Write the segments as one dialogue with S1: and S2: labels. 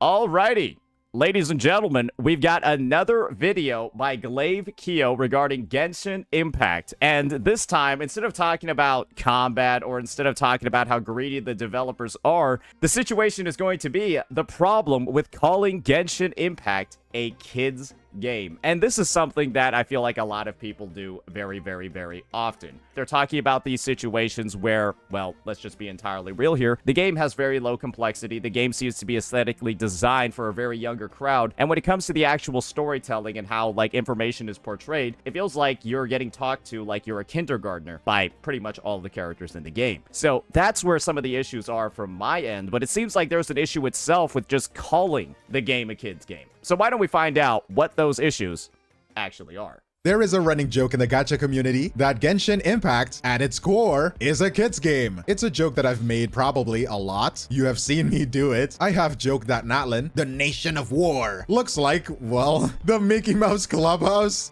S1: Alrighty, ladies and gentlemen, we've got another video by Glaive Keo regarding Genshin Impact. And this time, instead of talking about combat or instead of talking about how greedy the developers are, the situation is going to be the problem with calling Genshin Impact a kid's game. And this is something that I feel like a lot of people do very, very, very often. They're talking about these situations where, well, let's just be entirely real here. The game has very low complexity. The game seems to be aesthetically designed for a very younger crowd. And when it comes to the actual storytelling and how, like, information is portrayed, it feels like you're getting talked to like you're a kindergartner by pretty much all the characters in the game. So that's where some of the issues are from my end. But it seems like there's an issue itself with just calling the game a kid's game. So why don't we find out what those issues actually are?
S2: There is a running joke in the Gacha community that Genshin Impact, at its core, is a kid's game. It's a joke that I've made probably a lot. You have seen me do it. I have joked that Natlan, the Nation of War, looks like, well, the Mickey Mouse Clubhouse.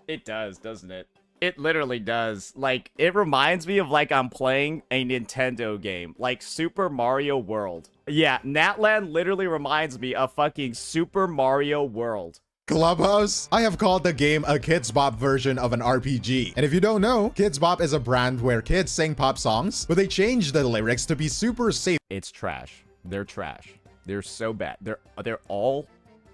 S1: It does, doesn't it? It literally does. Like, it reminds me of like I'm playing a Nintendo game, like Super Mario World. Yeah, Natlan literally reminds me of fucking Super Mario World.
S2: Clubhouse? I have called the game a Kids Bop version of an RPG. And if you don't know, Kids Bop is a brand where kids sing pop songs, but they change the lyrics to be super safe.
S1: It's trash. They're trash. They're so bad. They're all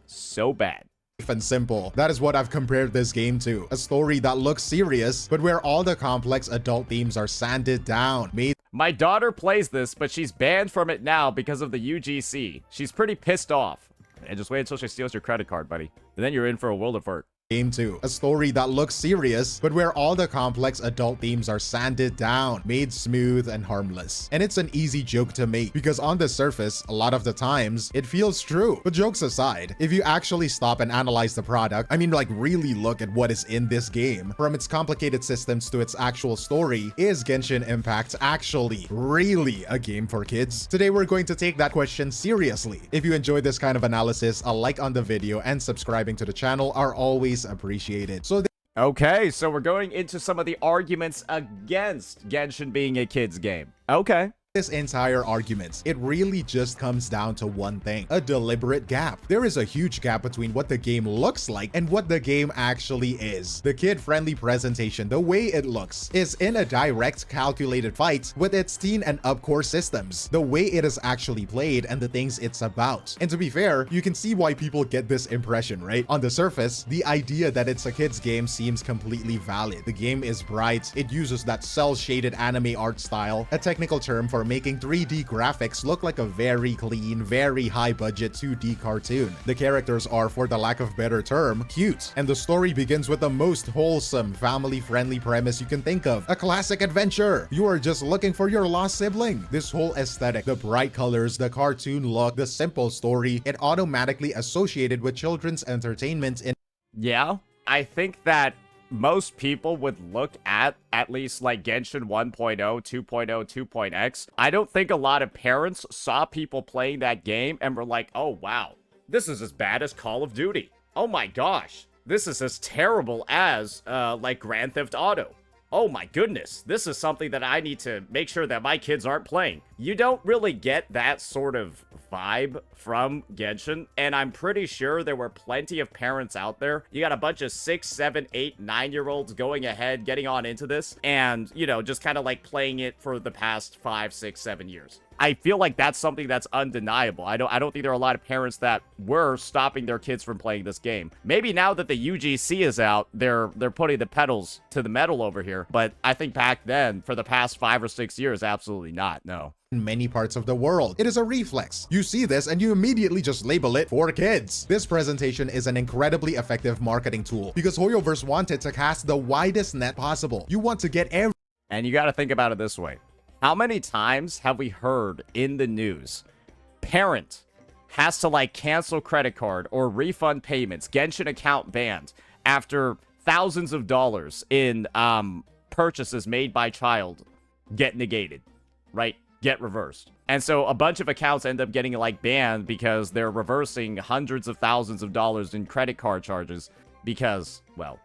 S1: so bad
S2: And simple. That is what I've compared this game to. A story that looks serious, but where all the complex adult themes are sanded down.
S1: My daughter plays this, but she's banned from it now because of the UGC. She's pretty pissed off. And just wait until she steals your credit card, buddy. And then you're in for a world of hurt.
S2: Game 2. A story that looks serious, but where all the complex adult themes are sanded down, made smooth and harmless. And it's an easy joke to make, because on the surface, a lot of the times, it feels true. But jokes aside, if you actually stop and analyze the product, I mean, like, really look at what is in this game, from its complicated systems to its actual story, is Genshin Impact actually really a game for kids? Today, we're going to take that question seriously. If you enjoyed this kind of analysis, a like on the video and subscribing to the channel are always appreciated.
S1: Okay, so we're going into some of the arguments against Genshin being a kid's game. Okay.
S2: This entire argument, it really just comes down to one thing: a deliberate gap. There is a huge gap between what the game looks like and what the game actually is. The kid-friendly presentation, the way it looks, is in a direct, calculated fight with its teen and up core systems, the way it is actually played, and the things it's about. And to be fair, you can see why people get this impression, right? On the surface, the idea that it's a kid's game seems completely valid. The game is bright, it uses that cel-shaded anime art style, a technical term for making 3D graphics look like a very clean, very high-budget 2D cartoon. The characters are, for the lack of better term, cute. And the story begins with the most wholesome, family-friendly premise you can think of. A classic adventure! You are just looking for your lost sibling. This whole aesthetic, the bright colors, the cartoon look, the simple story, it automatically associated with children's entertainment in—
S1: Yeah, I think that most people would look at least like Genshin 1.0, 2.0, 2.x. I don't think a lot of parents saw people playing that game and were like, oh wow, this is as bad as Call of Duty. Oh my gosh, this is as terrible as like Grand Theft Auto. Oh my goodness, this is something that I need to make sure that my kids aren't playing. You don't really get that sort of vibe from Genshin, and I'm pretty sure there were plenty of parents out there. You got a bunch of 6, 7, 8, 9-year-olds going ahead, getting on into this, and, you know, just kind of like playing it for the past 5, 6, 7 years. I feel like that's something that's undeniable. I don't think there are a lot of parents that were stopping their kids from playing this game. Maybe now that the UGC is out, they're putting the pedals to the metal over here. But I think back then, for the past 5 or 6 years, absolutely not. No.
S2: In many parts of the world, it is a reflex. You see this and you immediately just label it for kids. This presentation is an incredibly effective marketing tool because Hoyoverse wanted to cast the widest net possible. You want to get every—
S1: And you got to think about it this way. How many times have we heard in the news, parent has to like cancel credit card or refund payments, Genshin account banned after thousands of dollars in purchases made by child get negated, right? Get reversed. And so a bunch of accounts end up getting like banned because they're reversing hundreds of thousands of dollars in credit card charges because, well,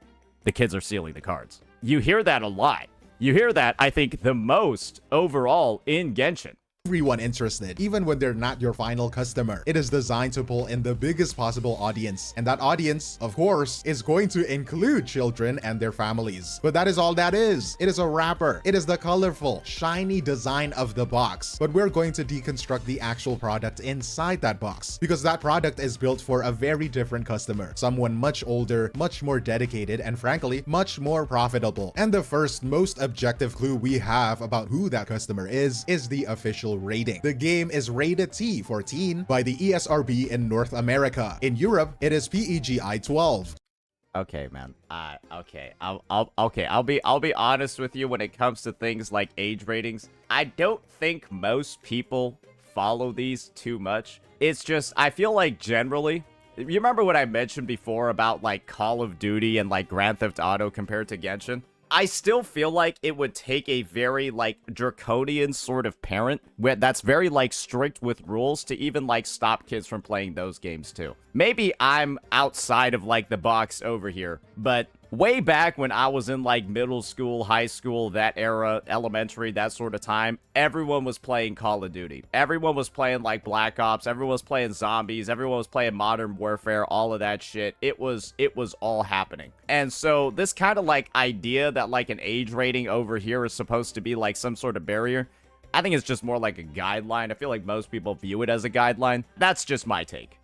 S1: the kids are stealing the cards. You hear that a lot. You hear that, I think, the most overall in Genshin.
S2: Everyone interested, even when they're not your final customer. It is designed to pull in the biggest possible audience, and that audience, of course, is going to include children and their families. But that is all that is. It is a wrapper. It is the colorful, shiny design of the box. But we're going to deconstruct the actual product inside that box, because that product is built for a very different customer. Someone much older, much more dedicated, and frankly, much more profitable. And the first, most objective clue we have about who that customer is the official rating. The game is rated T for teen by the ESRB in North America. In Europe, it is PEGI 12.
S1: Okay, man. Okay. I'll be honest with you when it comes to things like age ratings. I don't think most people follow these too much. It's just, I feel like generally, you remember what I mentioned before about like Call of Duty and like Grand Theft Auto compared to Genshin? I still feel like it would take a very, like, draconian sort of parent that's very, like, strict with rules to even, like, stop kids from playing those games, too. Maybe I'm outside of, like, the box over here, but way back when I was in, like, middle school, high school, that era, elementary, that sort of time, everyone was playing Call of Duty. Everyone was playing, like, Black Ops. Everyone was playing Zombies. Everyone was playing Modern Warfare, all of that shit. It was all happening. And so this kind of, like, idea that, like, an age rating over here is supposed to be, like, some sort of barrier, I think it's just more like a guideline. I feel like most people view it as a guideline. That's just my take.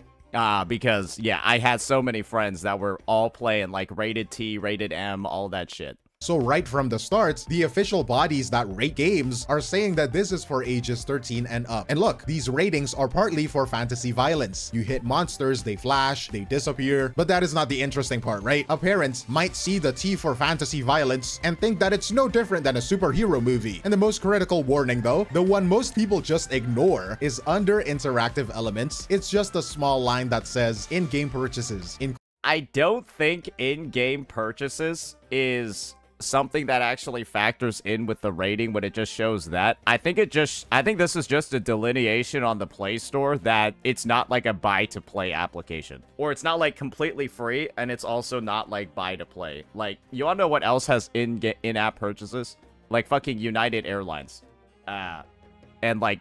S1: Because, yeah, I had so many friends that were all playing, like, rated T, rated M, all that shit.
S2: So right from the start, the official bodies that rate games are saying that this is for ages 13 and up. And look, these ratings are partly for fantasy violence. You hit monsters, they flash, they disappear. But that is not the interesting part, right? A parent might see the T for fantasy violence and think that it's no different than a superhero movie. And the most critical warning though, the one most people just ignore, is under interactive elements. It's just a small line that says in-game purchases.
S1: I don't think in-game purchases is something that actually factors in with the rating when it just shows that. I think this is just a delineation on the Play Store that it's not like a buy to play application, or it's not like completely free, and it's also not like buy to play. Like, you wanna know what else has in-app purchases? Like fucking United Airlines, and like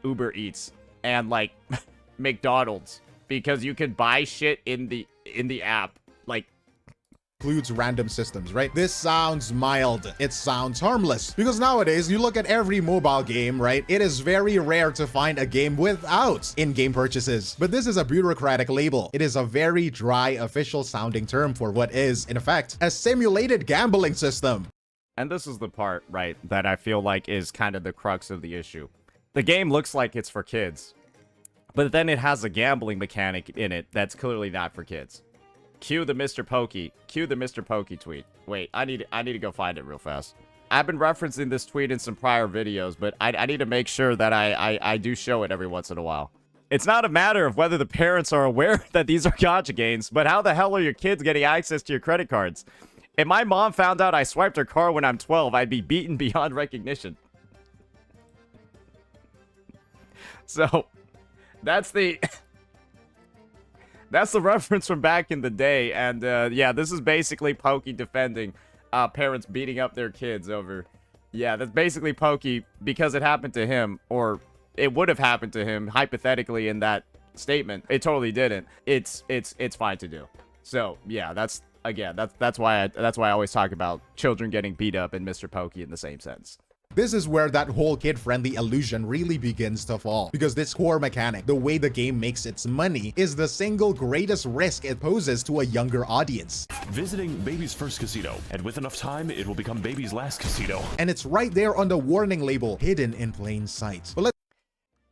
S1: Uber Eats, and like McDonald's, because you can buy shit in the app, like,
S2: includes random systems, right? This sounds mild. It sounds harmless. Because nowadays, you look at every mobile game, right? It is very rare to find a game without in-game purchases. But this is a bureaucratic label. It is a very dry, official sounding term for what is, in effect, a simulated gambling system.
S1: And this is the part, right, that I feel like is kind of the crux of the issue. The game looks like it's for kids, but then it has a gambling mechanic in it that's clearly not for kids. Cue the Mr. Pokey. Cue the Mr. Pokey tweet. Wait, I need to go find it real fast. I've been referencing this tweet in some prior videos, but I need to make sure that I do show it every once in a while. It's not a matter of whether the parents are aware that these are gacha games, but how the hell are your kids getting access to your credit cards? If my mom found out I swiped her card when I'm 12, I'd be beaten beyond recognition. So, that's the... That's the reference from back in the day, and yeah, this is basically Pokey defending parents beating up their kids over... Yeah, that's basically Pokey, because it happened to him, or it would have happened to him, hypothetically, in that statement. It totally didn't. It's fine to do. So, yeah, that's why I always talk about children getting beat up and Mr. Pokey in the same sense.
S2: This is where that whole kid-friendly illusion really begins to fall, because this core mechanic, the way the game makes its money, is the single greatest risk it poses to a younger audience.
S3: Visiting baby's first casino, and with enough time, it will become baby's last casino.
S2: And it's right there on the warning label, hidden in plain sight. But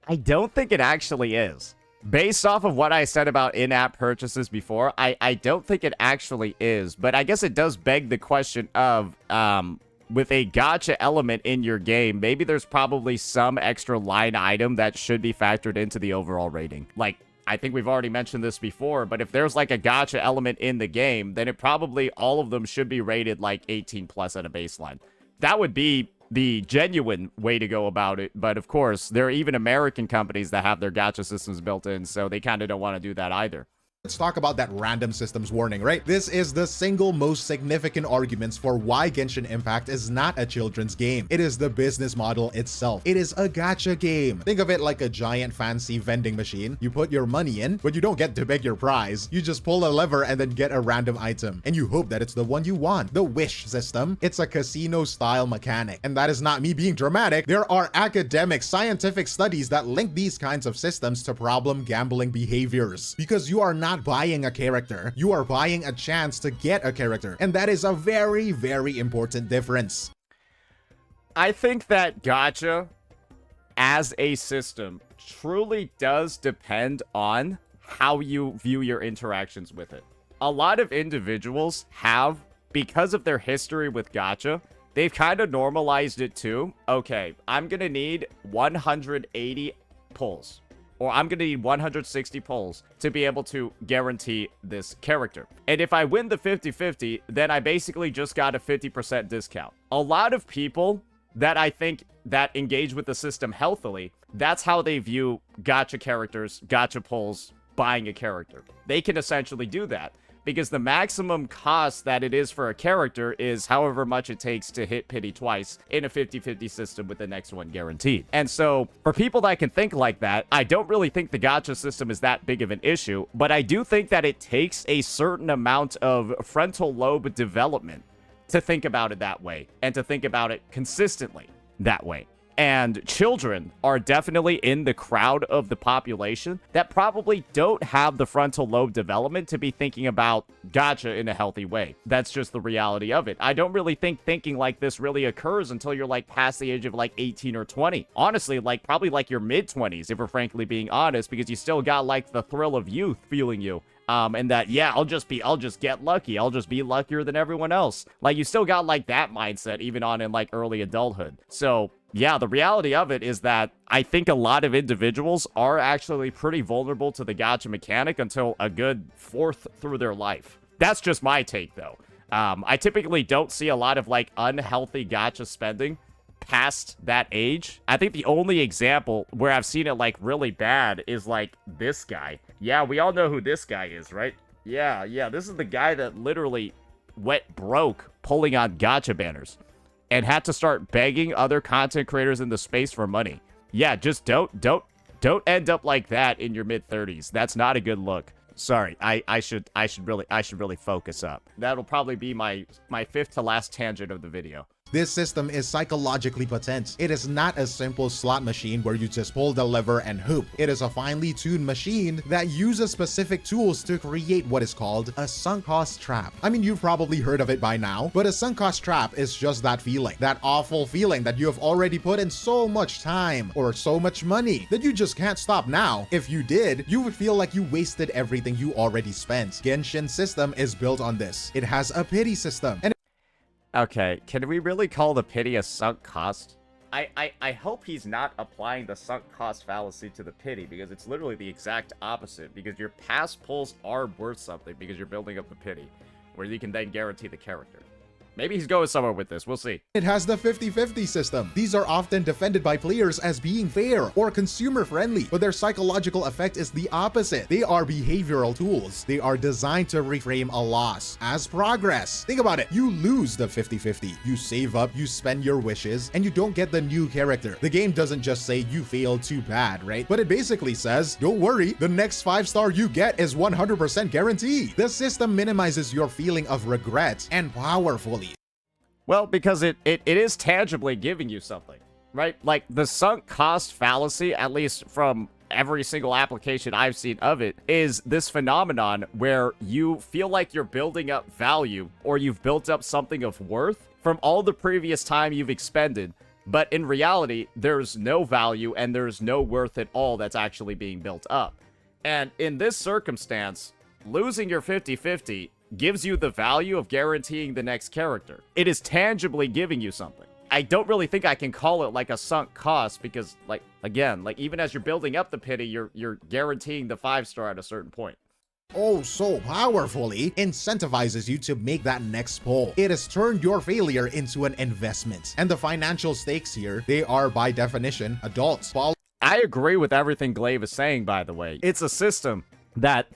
S1: I don't think it actually is. Based off of what I said about in-app purchases before, I don't think it actually is, but I guess it does beg the question of, with a gacha element in your game, maybe there's probably some extra line item that should be factored into the overall rating. Like, I think we've already mentioned this before, but if there's like a gacha element in the game, then it probably, all of them should be rated like 18 plus at a baseline. That would be the genuine way to go about it, but of course, there are even American companies that have their gacha systems built in, so they kind of don't want to do that either.
S2: Let's talk about that random systems warning, right? This is the single most significant arguments for why Genshin Impact is not a children's game. It is the business model itself. It is a gacha game. Think of it like a giant fancy vending machine. You put your money in, but you don't get to pick your prize. You just pull a lever and then get a random item, and you hope that it's the one you want. The wish system, it's a casino style mechanic. And that is not me being dramatic. There are academic, scientific studies that link these kinds of systems to problem gambling behaviors. Because you are not buying a character, you are buying a chance to get a character. And that is a very, very important difference.
S1: I think that gacha as a system truly does depend on how you view your interactions with it. A lot of individuals have, because of their history with gacha, they've kind of normalized it too. Okay, I'm gonna need 180 pulls, or I'm gonna need 160 pulls to be able to guarantee this character. And if I win the 50-50, then I basically just got a 50% discount. A lot of people that I think that engage with the system healthily, that's how they view gacha characters, gacha pulls, buying a character. They can essentially do that, because the maximum cost that it is for a character is however much it takes to hit pity twice in a 50-50 system with the next one guaranteed. And so, for people that can think like that, I don't really think the gacha system is that big of an issue, but I do think that it takes a certain amount of frontal lobe development to think about it that way, and to think about it consistently that way. And children are definitely in the crowd of the population that probably don't have the frontal lobe development to be thinking about gacha in a healthy way. That's just the reality of it. I don't really think thinking like this really occurs until you're like past the age of like 18 or 20. Honestly, like probably like your mid-20s, if we're frankly being honest, because you still got like the thrill of youth feeling you. And that, yeah, I'll just get lucky. I'll just be luckier than everyone else. Like, you still got, like, that mindset even on in, like, early adulthood. So, yeah, the reality of it is that I think a lot of individuals are actually pretty vulnerable to the gacha mechanic until a good fourth through their life. That's just my take, though. I typically don't see a lot of, like, unhealthy gacha spending past that age. I think the only example where I've seen it like really bad is like this guy. Yeah, we all know who this guy is, right? Yeah, this is the guy that literally went broke pulling on gacha banners and had to start begging other content creators in the space for money. Yeah, just don't end up like that in your mid-30s. That's not a good look. Sorry, I should really focus up. That'll probably be my fifth to last tangent of the video.
S2: This system is psychologically potent. It is not a simple slot machine where you just pull the lever and hoop. It is a finely tuned machine that uses specific tools to create what is called a sunk cost trap. I mean, you've probably heard of it by now, but a sunk cost trap is just that feeling, that awful feeling that you have already put in so much time or so much money that you just can't stop now. If you did, you would feel like you wasted everything you already spent. Genshin's system is built on this. It has a pity system, and
S1: okay, can we really call the pity a sunk cost? I hope he's not applying the sunk cost fallacy to the pity, because it's literally the exact opposite, because your past pulls are worth something because you're building up the pity, where you can then guarantee the character. Maybe he's going somewhere with this. We'll see.
S2: it has the 50-50 system. These are often defended by players as being fair or consumer-friendly, but their psychological effect is the opposite. They are behavioral tools. They are designed to reframe a loss as progress. Think about it. You lose the 50-50. You save up, you spend your wishes, and you don't get the new character. The game doesn't just say you failed too bad, right? But it basically says, don't worry, the next 5-star you get is 100% guaranteed. The system minimizes your feeling of regret and powerfully.
S1: Well, because it is tangibly giving you something, right? Like, the sunk cost fallacy, at least from every single application I've seen of it, is this phenomenon where you feel like you're building up value, or you've built up something of worth from all the previous time you've expended, but in reality, there's no value and there's no worth at all that's actually being built up. And in this circumstance, losing your 50-50 gives you the value of guaranteeing the next character. It is tangibly giving you something. I don't really think I can call it like a sunk cost, because, like, again, like, even as you're building up the pity, you're guaranteeing the 5-star at a certain point.
S2: Oh, so powerfully incentivizes you to make that next pull. It has turned your failure into an investment. And the financial stakes here, they are by definition adults.
S1: I agree with everything Glaive is saying, by the way. It's a system that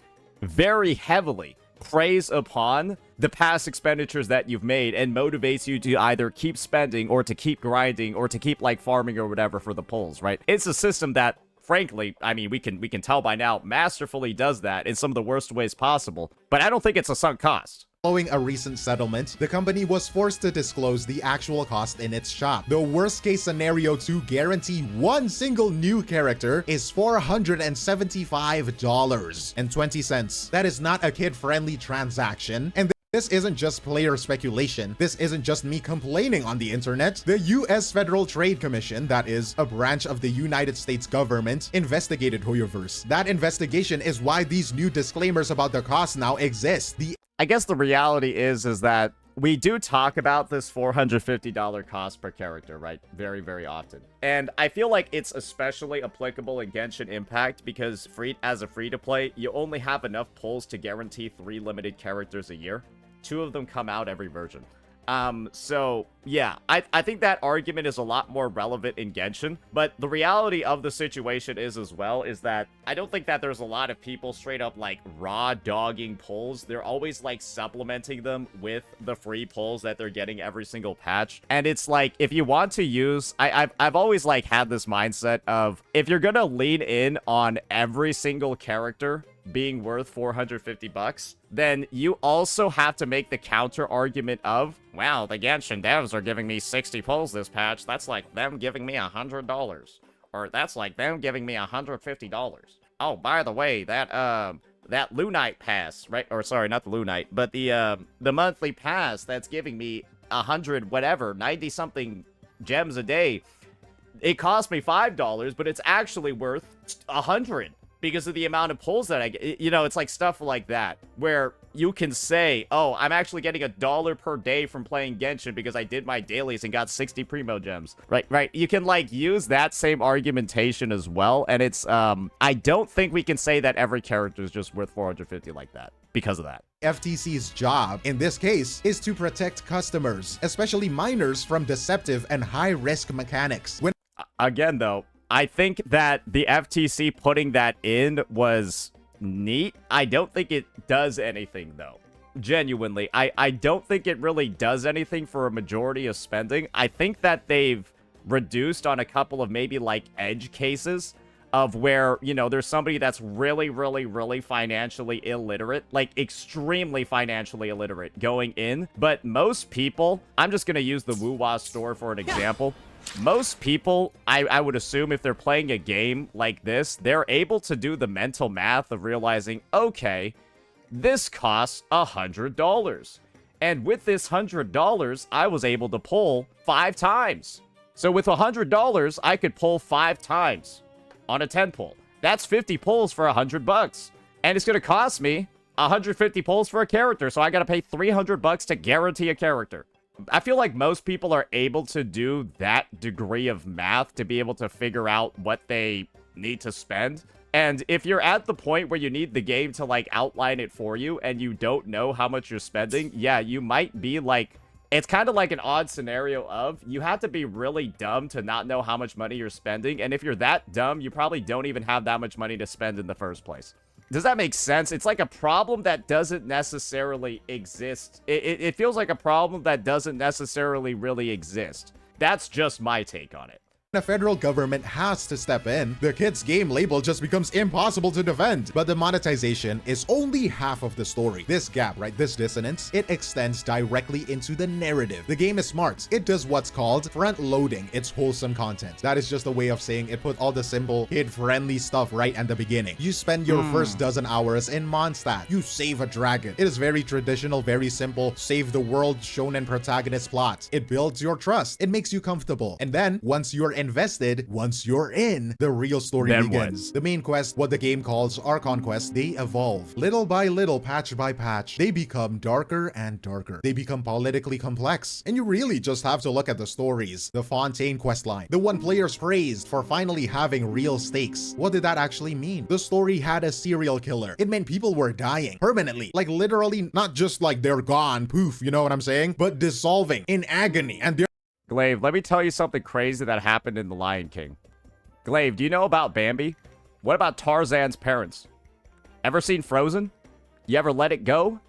S1: very heavily preys upon the past expenditures that you've made and motivates you to either keep spending or to keep grinding or to keep like farming or whatever for the pulls, right? It's a system that, frankly, I mean, we can tell by now, masterfully does that in some of the worst ways possible, but I don't think it's a sunk cost.
S2: Following a recent settlement, the company was forced to disclose the actual cost in its shop. The worst case scenario to guarantee one single new character is $475.20. That is not a kid-friendly transaction, and this isn't just player speculation. This isn't just me complaining on the internet. The US Federal Trade Commission, that is a branch of the United States government, investigated Hoyoverse. That investigation is why these new disclaimers about the cost now exist.
S1: I guess the reality is that we do talk about this $450 cost per character, right? Very, very often. And I feel like it's especially applicable in Genshin Impact because as a free-to-play, you only have enough pulls to guarantee 3 limited characters a year. 2 of them come out every version. So yeah, I think that argument is a lot more relevant in Genshin, but the reality of the situation is that I don't think that there's a lot of people straight up like raw dogging pulls. They're always like supplementing them with the free pulls that they're getting every single patch. And it's like, if you want to use, I've always like had this mindset of, if you're gonna lean in on every single character being worth $450, then you also have to make the counter argument of, wow, the Genshin devs are giving me 60 pulls this patch. That's like them giving me $100. Or that's like them giving me $150. Oh, by the way, that Lunite pass, right? Or sorry, not the Lunite, but the monthly pass that's giving me 100 whatever, 90 something gems a day. It cost me $5, but it's actually worth 100. Because of the amount of pulls that I get. You know, it's like stuff like that, where you can say, oh, I'm actually getting $1 per day from playing Genshin because I did my dailies and got 60 primo gems. Right. You can, like, use that same argumentation as well, and it's, I don't think we can say that every character is just worth 450 like that because of that.
S2: FTC's job, in this case, is to protect customers, especially minors, from deceptive and high-risk mechanics.
S1: Again, though, I think that the FTC putting that in was neat. I don't think it does anything, though. Genuinely, I don't think it really does anything for a majority of spending. I think that they've reduced on a couple of maybe, like, edge cases of where, you know, there's somebody that's really, really, really financially illiterate, like extremely financially illiterate going in. But most people, I'm just going to use the Woo-Wah store for an example. Most people, I would assume, if they're playing a game like this, they're able to do the mental math of realizing, okay, this costs $100. And with this $100, I was able to pull 5 times. So with $100, I could pull 5 times on a 10 pull. That's 50 pulls for $100. And it's going to cost me 150 pulls for a character, so I got to pay $300 to guarantee a character. I feel like most people are able to do that degree of math to be able to figure out what they need to spend. And if you're at the point where you need the game to, like, outline it for you and you don't know how much you're spending, yeah, you might be, like, it's kind of like an odd scenario of, you have to be really dumb to not know how much money you're spending. And if you're that dumb, you probably don't even have that much money to spend in the first place. Does that make sense? It's like a problem that doesn't necessarily exist. It feels like a problem that doesn't necessarily really exist. That's just my take on it.
S2: The federal government has to step in. The kid's game label just becomes impossible to defend. But the monetization is only half of the story. This gap, right, this dissonance, it extends directly into the narrative. The game is smart. It does what's called front-loading its wholesome content. That is just a way of saying it put all the simple, kid-friendly stuff right at the beginning. You spend your first dozen hours in Mondstadt. You save a dragon. It is very traditional, very simple, save the world shonen protagonist plot. It builds your trust. It makes you comfortable. And then, once you're invested, once you're in, the real story begins. The main quest, what the game calls Archon quest, they evolve. Little by little, patch by patch, they become darker and darker. They become politically complex. And you really just have to look at the stories. The Fontaine questline, the one players praised for finally having real stakes. What did that actually mean? The story had a serial killer. It meant people were dying permanently. Like literally, not just like they're gone, poof, you know what I'm saying? But dissolving in agony, and they're
S1: Glaive, let me tell you something crazy that happened in The Lion King. Glaive, do you know about Bambi? What about Tarzan's parents? Ever seen Frozen? You ever let it go?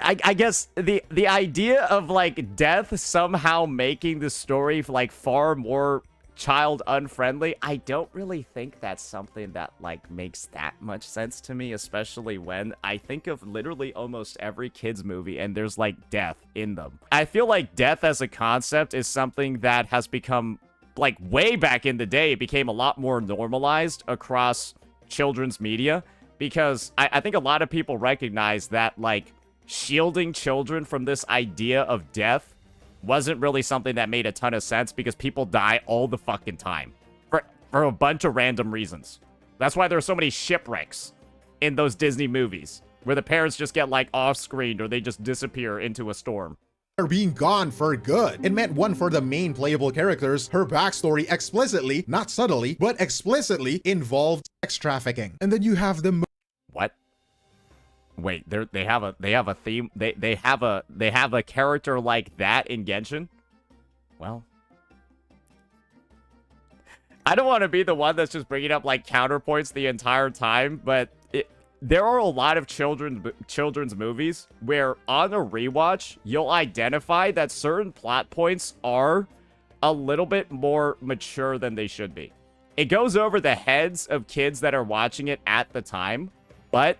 S1: I guess the idea of like death somehow making the story like far more child unfriendly, I don't really think that's something that like makes that much sense to me, especially when I think of literally almost every kids movie and there's like death in them. I feel like death as a concept is something that has become like way back in the day, it became a lot more normalized across children's media, because I think a lot of people recognize that like shielding children from this idea of death wasn't really something that made a ton of sense, because people die all the fucking time for a bunch of random reasons. That's why there are so many shipwrecks in those Disney movies where the parents just get like off-screen or they just disappear into a storm.
S2: Being gone for good. It meant one for the main playable characters, her backstory explicitly, not subtly, but explicitly involved sex trafficking. And then you have the
S1: What? Wait, they have a theme. They have a character like that in Genshin? Well, I don't want to be the one that's just bringing up like counterpoints the entire time, but there are a lot of children's movies where on a rewatch you'll identify that certain plot points are a little bit more mature than they should be. It goes over the heads of kids that are watching it at the time, but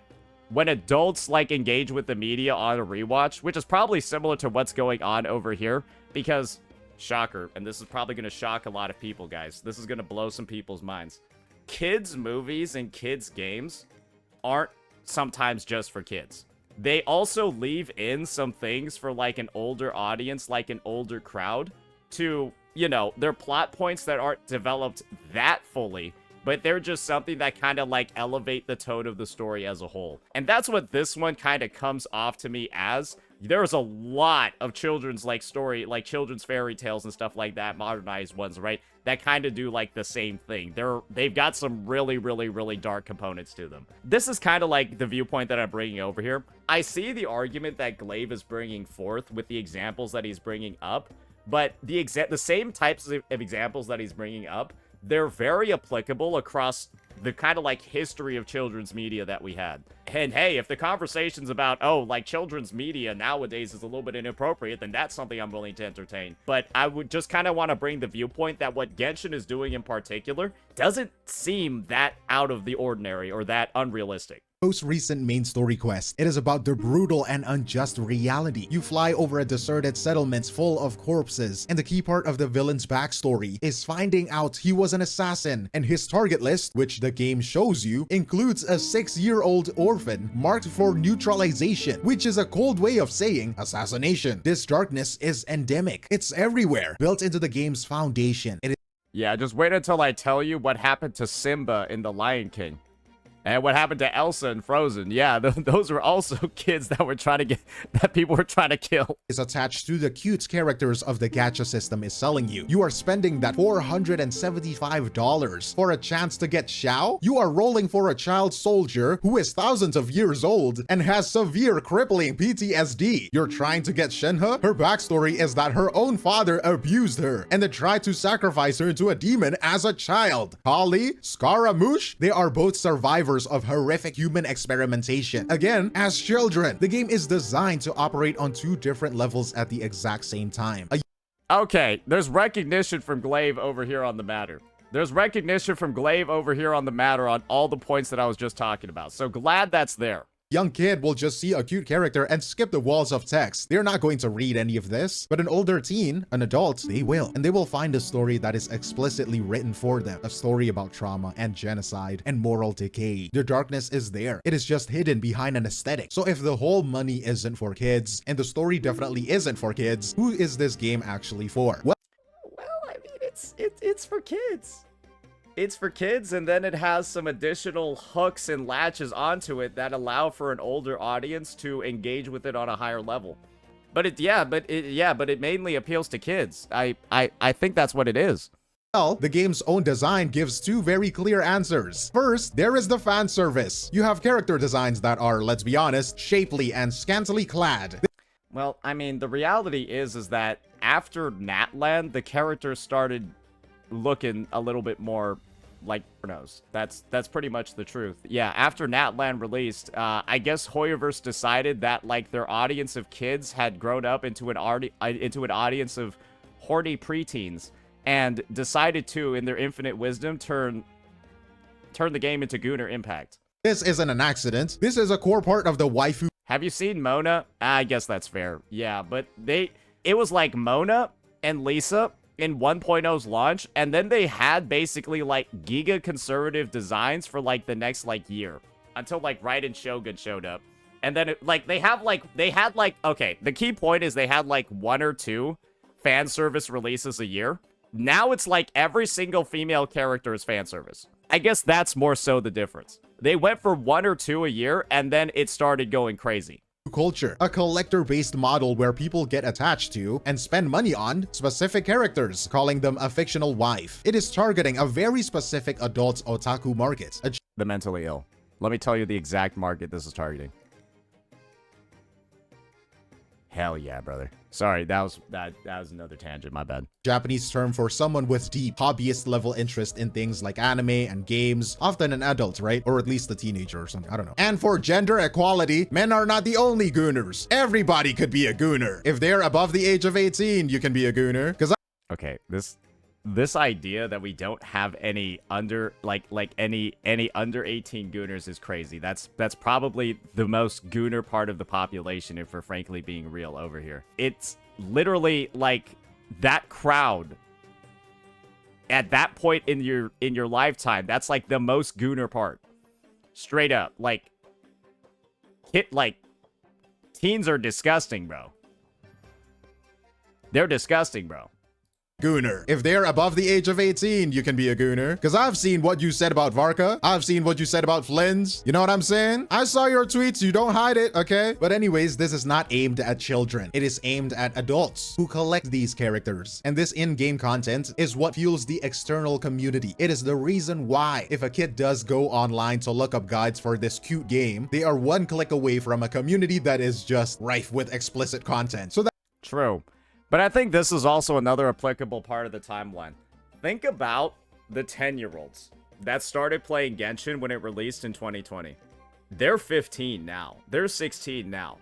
S1: when adults like engage with the media on a rewatch, which is probably similar to what's going on over here, because shocker, and this is probably going to shock a lot of people, guys. This is going to blow some people's minds. Kids movies and kids games aren't sometimes just for kids. They also leave in some things for like an older audience, like an older crowd, to, you know, they're plot points that aren't developed that fully, but they're just something that kind of like elevate the tone of the story as a whole. And that's what this one kind of comes off to me as. There's a lot of children's like story, like children's fairy tales and stuff like that, modernized ones, right? That kind of do like the same thing. They've got some really, really, really dark components to them. This is kind of like the viewpoint that I'm bringing over here. I see the argument that Glaive is bringing forth with the examples that he's bringing up, but the same types of examples that he's bringing up, they're very applicable across the kind of like history of children's media that we had. And hey, if the conversation's about, oh, like children's media nowadays is a little bit inappropriate, then that's something I'm willing to entertain. But I would just kind of want to bring the viewpoint that what Genshin is doing in particular doesn't seem that out of the ordinary or that unrealistic.
S2: most recent main story quest. It is about the brutal and unjust reality. You fly over a deserted settlement full of corpses, and the key part of the villain's backstory is finding out he was an assassin, and his target list, which the game shows you, includes a 6-year-old orphan marked for neutralization, which is a cold way of saying assassination. This darkness is endemic. It's everywhere, built into the game's foundation.
S1: Yeah, just wait until I tell you what happened to Simba in The Lion King. And what happened to Elsa in Frozen. Yeah, those were also kids that people were trying to kill.
S2: Is attached to the cute characters of the gacha system is selling you. You are spending that $475 for a chance to get Xiao? You are rolling for a child soldier who is thousands of years old and has severe crippling PTSD. You're trying to get Shenhe? Her backstory is that her own father abused her and then tried to sacrifice her to a demon as a child. Kali, Scaramouche, they are both survivors of horrific human experimentation. Again, as children, the game is designed to operate on two different levels at the exact same time.
S1: Okay, there's recognition from Glaive over here on the matter. There's recognition from Glaive over here on the matter on all the points that I was just talking about. So glad that's there.
S2: Young kid will just see a cute character and skip the walls of text. They're not going to read any of this, but an older teen, an adult, they will. And they will find a story that is explicitly written for them. A story about trauma and genocide and moral decay. The darkness is there. It is just hidden behind an aesthetic. So if the whole money isn't for kids, and the story definitely isn't for kids, who is this game actually for? Well,
S1: I mean, it's for kids. It's for kids, and then it has some additional hooks and latches onto it that allow for an older audience to engage with it on a higher level. But it mainly appeals to kids. I think that's what it is.
S2: Well, the game's own design gives two very clear answers. First, there is the fan service. You have character designs that are, let's be honest, shapely and scantily clad.
S1: Well, I mean, the reality is that after Natland, the characters started looking a little bit more like knows. That's pretty much the truth. Yeah, after Natlan released, I guess Hoyoverse decided that like their audience of kids had grown up into an audience of horny preteens, and decided to, in their infinite wisdom, turn the game into Gunnar Impact.
S2: This isn't an accident. This is a core part of the waifu.
S1: Have you seen Mona? I guess that's fair. Yeah, but it was like Mona and Lisa in 1.0's launch, and then they had basically like giga conservative designs for like the next like year until like Raiden Shogun showed up. And then they had like okay, the key point is they had like 1 or 2 fan service releases a year. Now it's like every single female character is fan service. I guess that's more so the difference. They went for 1 or 2 a year, and then it started going crazy.
S2: Culture, a collector-based model where people get attached to and spend money on specific characters, calling them a fictional wife. It is targeting a very specific adult otaku market.
S1: The mentally ill. Let me tell you the exact market this is targeting. Hell yeah, brother. Sorry, that was another tangent, my bad.
S2: Japanese term for someone with deep hobbyist level interest in things like anime and games, often an adult, right? Or at least a teenager or something, I don't know. And for gender equality, men are not the only gooners. Everybody could be a gooner. If they're above the age of 18, you can be a gooner.
S1: Okay, this idea that we don't have any under any under 18 gooners is crazy. That's probably the most gooner part of the population, if we're frankly being real over here. It's literally like that crowd at that point in your lifetime. That's like the most gooner part. Straight up, like teens are disgusting, bro. They're disgusting, bro.
S2: Gooner. If they're above the age of 18, you can be a gooner. Because I've seen what you said about Varka. I've seen what you said about Flynn's. You know what I'm saying? I saw your tweets. You don't hide it, okay? But anyways, this is not aimed at children. It is aimed at adults who collect these characters. And this in-game content is what fuels the external community. It is the reason why, if a kid does go online to look up guides for this cute game, they are 1 click away from a community that is just rife with explicit content. So that—
S1: True. But I think this is also another applicable part of the timeline. Think about the 10-year-olds that started playing Genshin when it released in 2020. They're 15 now. They're 16 now.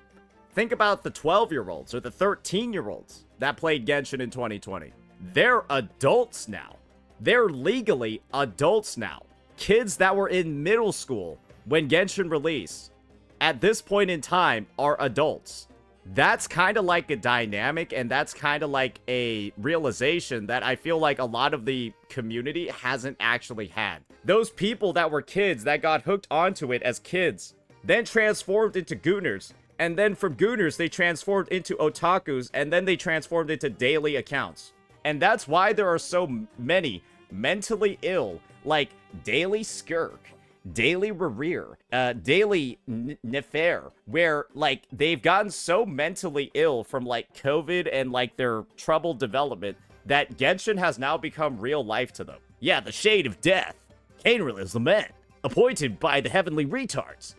S1: Think about the 12-year-olds or the 13-year-olds that played Genshin in 2020. They're adults now. They're legally adults now. Kids that were in middle school when Genshin released, at this point in time, are adults. That's kind of like a dynamic, and that's kind of like a realization that I feel like a lot of the community hasn't actually had. Those people that were kids that got hooked onto it as kids, then transformed into gooners, and then from gooners they transformed into otakus, and then they transformed into daily accounts. And that's why there are so many mentally ill, like Daily Skirk, Daily Rerear, Daily Nefer, where like they've gotten so mentally ill from like COVID and like their troubled development that Genshin has now become real life to them. Yeah, the Shade of Death, Cainril Lament, appointed by the Heavenly Retards.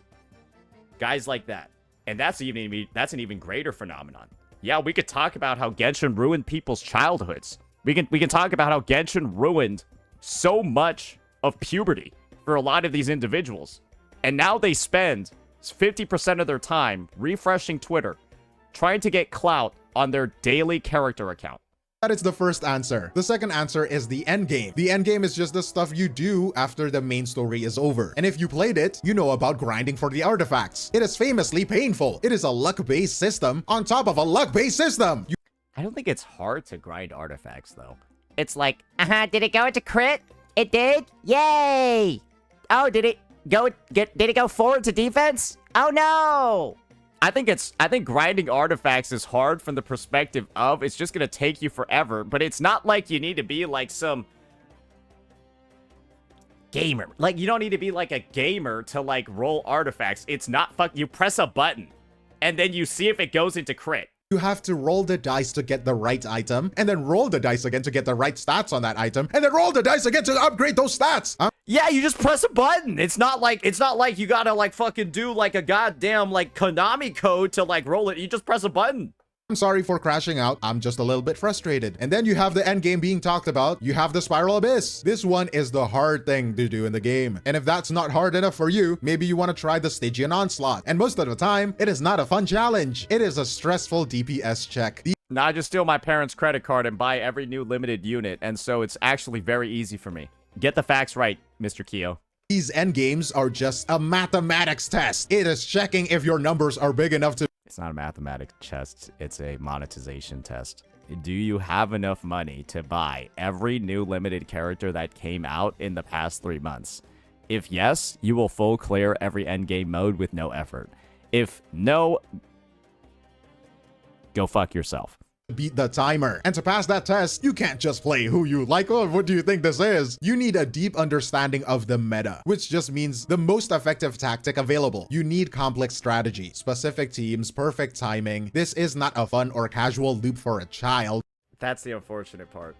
S1: Guys like that. And that's an even greater phenomenon. Yeah, we could talk about how Genshin ruined people's childhoods. We can talk about how Genshin ruined so much of puberty for a lot of these individuals. And now they spend 50% of their time refreshing Twitter, trying to get clout on their daily character account.
S2: That is the first answer. The second answer is the endgame. The endgame is just the stuff you do after the main story is over. And if you played it, you know about grinding for the artifacts. It is famously painful. It is a luck-based system on top of a luck-based system.
S1: I don't think it's hard to grind artifacts, though.
S4: It's like, did it go into crit? It did? Yay! Oh, did it go forward to defense? Oh no!
S1: I think grinding artifacts is hard from the perspective of it's just gonna take you forever, but it's not like you need to be like some gamer. Like, you don't need to be like a gamer to like roll artifacts. It's not you press a button and then you see if it goes into crit.
S2: You have to roll the dice to get the right item, and then roll the dice again to get the right stats on that item, and then roll the dice again to upgrade those stats.
S1: Yeah, you just press a button. It's not like you gotta like fucking do like a goddamn like Konami code to like roll it. You just press a button.
S2: I'm sorry for crashing out, I'm just a little bit frustrated. And then you have the end game being talked about, you have the Spiral Abyss. This one is the hard thing to do in the game. And if that's not hard enough for you, maybe you want to try the Stygian Onslaught. And most of the time, it is not a fun challenge. It is a stressful DPS check.
S1: Now I just steal my parents' credit card and buy every new limited unit, and so it's actually very easy for me. Get the facts right, Mr. Keo.
S2: These endgames are just a mathematics test. It is checking if your numbers are big enough to...
S1: It's not a mathematics test, it's a monetization test. Do you have enough money to buy every new limited character that came out in the past 3 months? If yes, you will full clear every endgame mode with no effort. If no, go fuck yourself.
S2: Beat the timer. And to pass that test, you can't just play who you like. Oh, what do you think this is? You need a deep understanding of the meta, which just means the most effective tactic available. You need complex strategy, specific teams, perfect timing. This is not a fun or casual loop for a child.
S1: That's the unfortunate part.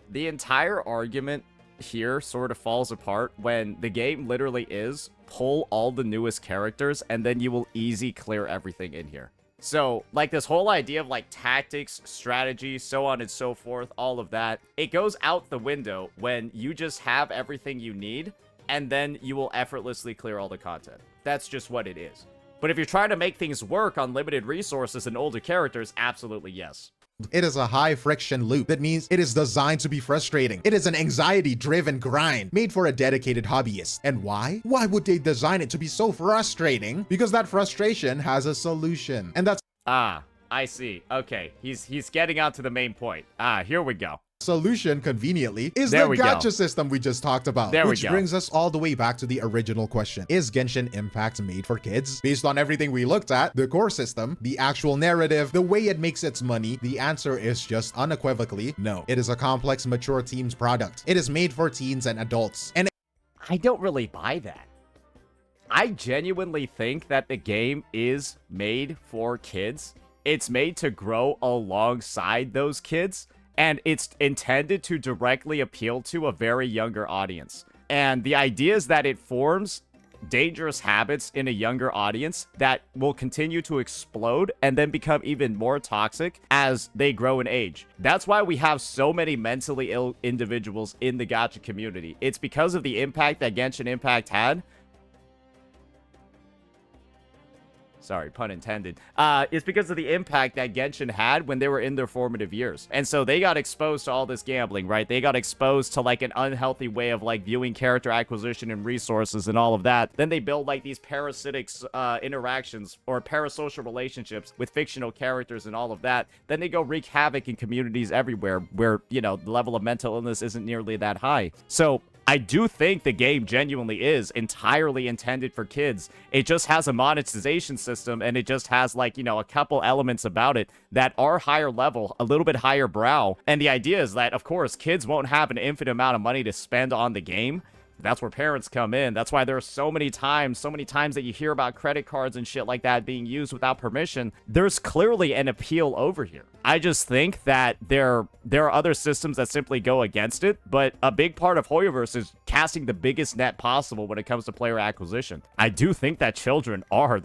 S1: The entire argument here sort of falls apart when the game literally is pull all the newest characters and then you will easy clear everything in here. So, like, this whole idea of, like, tactics, strategy, so on and so forth, all of that, it goes out the window when you just have everything you need, and then you will effortlessly clear all the content. That's just what it is. But if you're trying to make things work on limited resources and older characters, absolutely yes.
S2: It is a high friction loop. That means it is designed to be frustrating. It is an anxiety driven grind made for a dedicated hobbyist. And why? Why would they design it to be so frustrating? Because that frustration has a solution. And that's
S1: I see. Okay, he's getting on to the main point. Here we go.
S2: Solution, conveniently, is
S1: There
S2: the
S1: we go.
S2: gacha system we just talked about.
S1: There we
S2: which
S1: go.
S2: brings us all the way back to the original question. Is Genshin Impact made for kids? Based on everything we looked at, the core system, the actual narrative, the way it makes its money, the answer is just unequivocally no. It is a complex, mature teens product. It is made for teens and adults. And
S1: I don't really buy that. I genuinely think that the game is made for kids. It's made to grow alongside those kids, and it's intended to directly appeal to a very younger audience. And the idea is that it forms dangerous habits in a younger audience that will continue to explode and then become even more toxic as they grow in age. That's why we have so many mentally ill individuals in the gacha community. It's because of the impact that Genshin Impact had. Sorry, pun intended. It's because of the impact that Genshin had when they were in their formative years. And so they got exposed to all this gambling, right? They got exposed to, like, an unhealthy way of, like, viewing character acquisition and resources and all of that. Then they build, like, these parasitic interactions or parasocial relationships with fictional characters and all of that. Then they go wreak havoc in communities everywhere where, you know, the level of mental illness isn't nearly that high. So I do think the game genuinely is entirely intended for kids. It just has a monetization system, and it just has, like, you know, a couple elements about it that are higher level, a little bit higher brow. And the idea is that, of course, kids won't have an infinite amount of money to spend on the game. That's where parents come in. That's why there are so many times that you hear about credit cards and shit like that being used without permission. There's clearly an appeal over here. I just think that there are other systems that simply go against it, but a big part of Hoyoverse is casting the biggest net possible when it comes to player acquisition. I do think that children are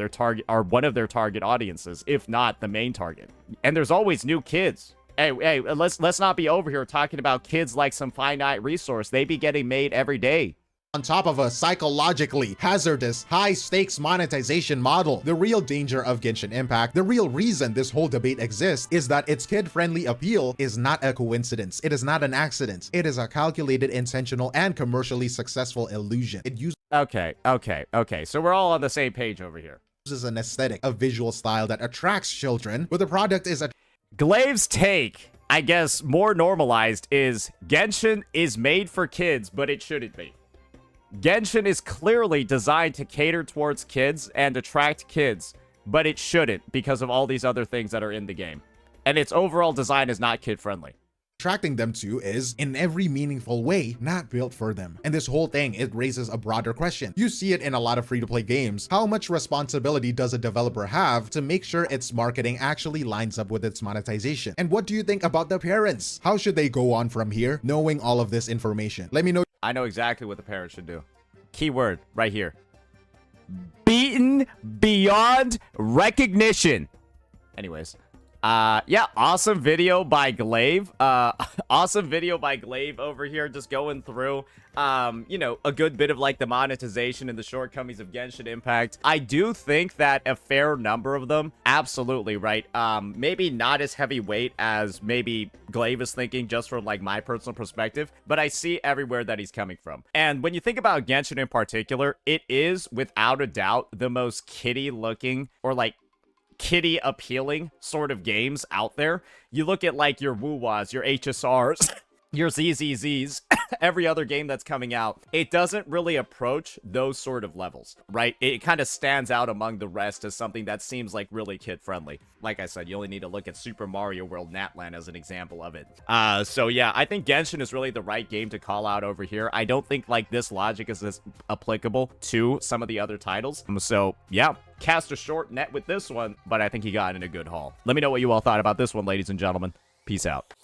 S1: one of their target audiences, if not the main target. And there's always new kids. Hey, let's not be over here talking about kids like some finite resource. They be getting made every day.
S2: on top of a psychologically hazardous, high-stakes monetization model. The real danger of Genshin Impact, the real reason this whole debate exists, is that its kid-friendly appeal is not a coincidence. It is not an accident. It is a calculated, intentional, and commercially successful illusion. It uses
S1: Okay. So we're all on the same page over here.
S2: an aesthetic, a visual style that attracts children, but the product is
S1: Glaive's take, I guess, more normalized, is Genshin is made for kids, but it shouldn't be. Genshin is clearly designed to cater towards kids and attract kids, but it shouldn't because of all these other things that are in the game. And its overall design is not kid-friendly.
S2: attracting them to is, in every meaningful way, not built for them. And this whole thing, it raises a broader question. You see it in a lot of free-to-play games. How much responsibility does a developer have to make sure its marketing actually lines up with its monetization? And what do you think about the parents? How should they go on from here, knowing all of this information? Let me know.
S1: I know exactly what the parents should do. Keyword right here. Beaten beyond recognition. Anyways, Yeah, awesome video by Glaive. Awesome video by Glaive over here, just going through, you know, a good bit of like the monetization and the shortcomings of Genshin Impact. I do think that a fair number of them, absolutely, right? Maybe not as heavyweight as maybe Glaive is thinking, just from like my personal perspective, but I see everywhere that he's coming from. And when you think about Genshin in particular, it is without a doubt the most kiddie looking, or like kitty appealing sort of games out there. You look at like your Woo-Wahs, your HSRs, your ZZZs, every other game that's coming out, it doesn't really approach those sort of levels, right? It kind of stands out among the rest as something that seems like really kid-friendly. Like I said, you only need to look at Super Mario World Natland as an example of it. So yeah, I think Genshin is really the right game to call out over here. I don't think like this logic is as applicable to some of the other titles. So yeah, cast a short net with this one, but I think he got in a good haul. Let me know what you all thought about this one, ladies and gentlemen. Peace out.